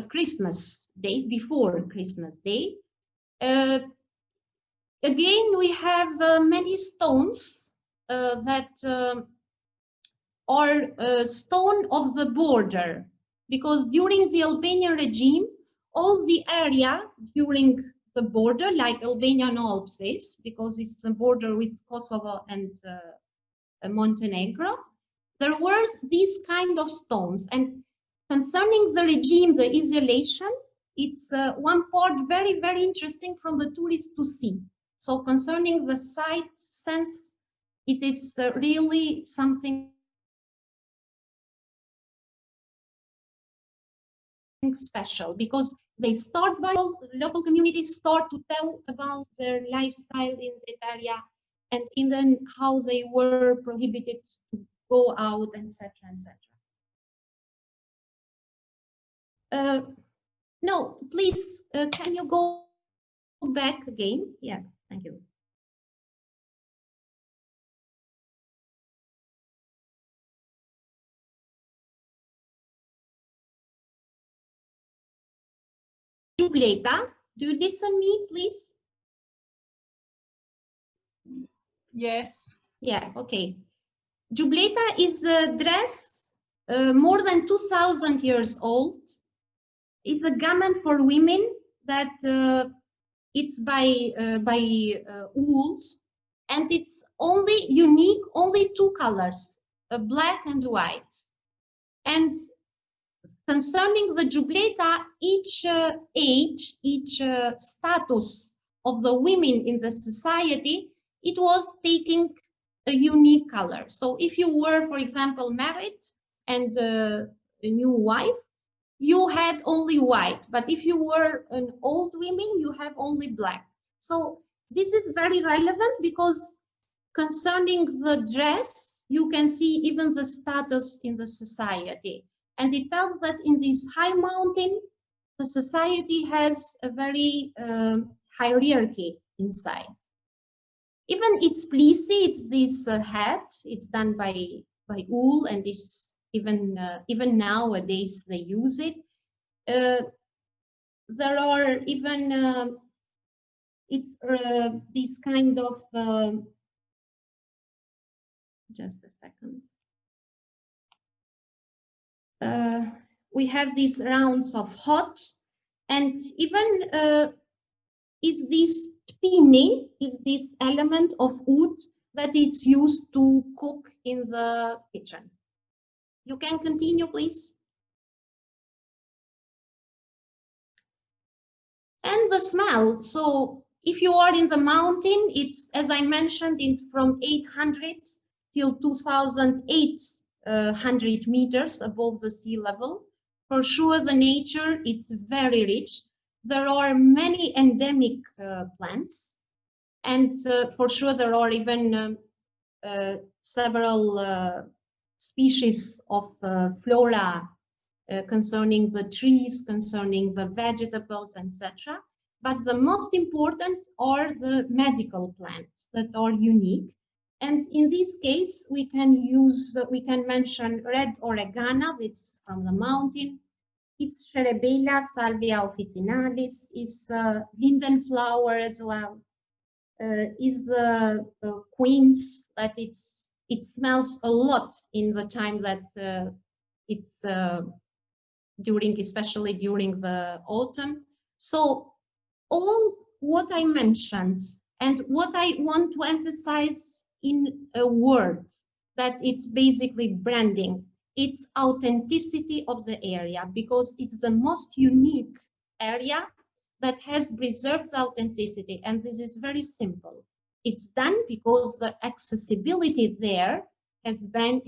Christmas days, before Christmas Day. Again, we have many stones that are stone of the border, because during the Albanian regime, all the area during the border, like Albanian Alps is, because it's the border with Kosovo and Montenegro, there were these kind of stones. And concerning the regime, the isolation, it's one part very, very interesting from the tourists to see. So concerning the sight sense, it is really something special, because they start by local communities start to tell about their lifestyle in that area, and even how they were prohibited to go out, etc., etc. No, please, can you go back again? Yeah, thank you. Julieta, do you listen me, please?
Yes.
Yeah, okay. Jubleta is a dress more than 2,000 years old. It's a garment for women that it's by wool, and it's only unique, only 2 colors, black and white. And concerning the Jubleta, each age, each status of the women in the society, it was taking a unique color. So if you were, for example, married and a new wife, you had only white. But if you were an old woman, you have only black. So this is very relevant, because concerning the dress, you can see even the status in the society. And it tells that in this high mountain, the society has a very hierarchy inside. Even it's fleecy, it's this hat, it's done by wool, and this even nowadays they use it. There are even It's this kind of, just a second. We have these rounds of hot, and even is this spinning, is this element of wood that it's used to cook in the kitchen. You can continue, please. And the smell. So if you are in the mountain, it's, as I mentioned, it's from 800 till 2,800 meters above the sea level. For sure, the nature, it's very rich. There are many endemic plants, and for sure there are even several species of flora concerning the trees, concerning the vegetables, etc. But the most important are the medical plants that are unique. And in this case, we can mention red oregano, that's from the mountain. It's Cerebella salvia officinalis, is linden flower as well. Is the quince that it smells a lot in the time that it's especially during the autumn. So all what I mentioned and what I want to emphasize in a word, that it's basically branding, it's authenticity of the area, because it's the most unique area that has preserved authenticity. And this is very simple. It's done because the accessibility there has been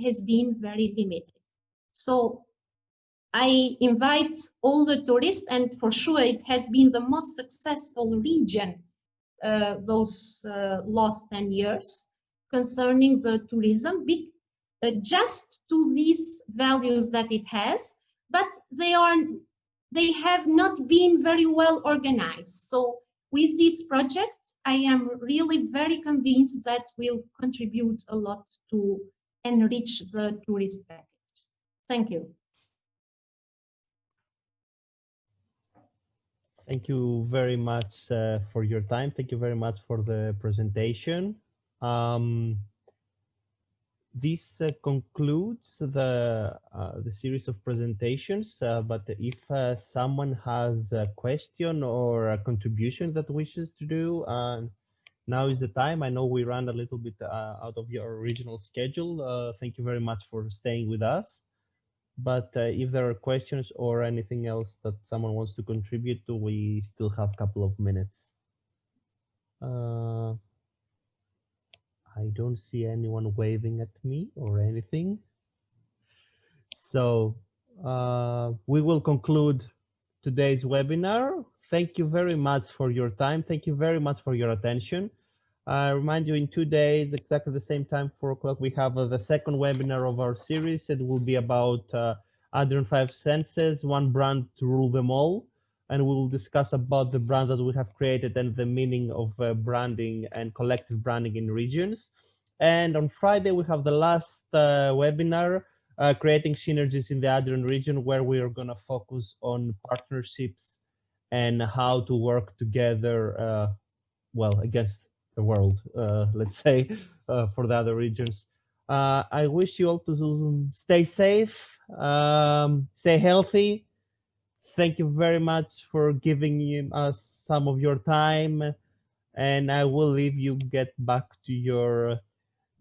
very limited. So I invite all the tourists, and for sure it has been the most successful region those last 10 years concerning the tourism, just to these values that it has, but they have not been very well organized. So with this project, I am really very convinced that will contribute a lot to enrich the tourist package. Thank you.
Thank you very much for your time. Thank you very much for the presentation. This concludes the series of presentations, but if someone has a question or a contribution that wishes to do, now is the time. I know we ran a little bit out of your original schedule. Thank you very much for staying with us. But if there are questions or anything else that someone wants to contribute to, we still have a couple of minutes. I don't see anyone waving at me or anything. So we will conclude today's webinar. Thank you very much for your time. Thank you very much for your attention. I remind you, in 2 days, exactly the same time, 4 o'clock, we have the second webinar of our series. It will be about Adrion 5 senses, one brand to rule them all. And we will discuss about the brand that we have created and the meaning of branding and collective branding in regions. And on Friday, we have the last webinar, creating synergies in the Adrion region, where we are going to focus on partnerships and how to work together, well, against the world, let's say, for the other regions. I wish you all to stay safe, stay healthy. Thank you very much for giving us some of your time, and I will leave you get back to your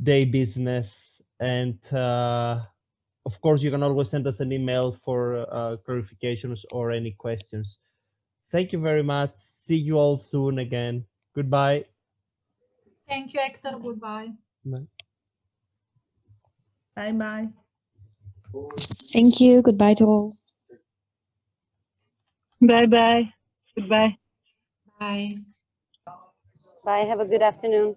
day business. And of course, you can always send us an email for clarifications or any questions. Thank you very much. See you all soon again. Goodbye.
Thank you, Hector. Goodbye.
Bye.
Bye-bye.
Thank you. Goodbye to all.
Bye-bye. Goodbye.
Bye.
Bye. Have a good afternoon.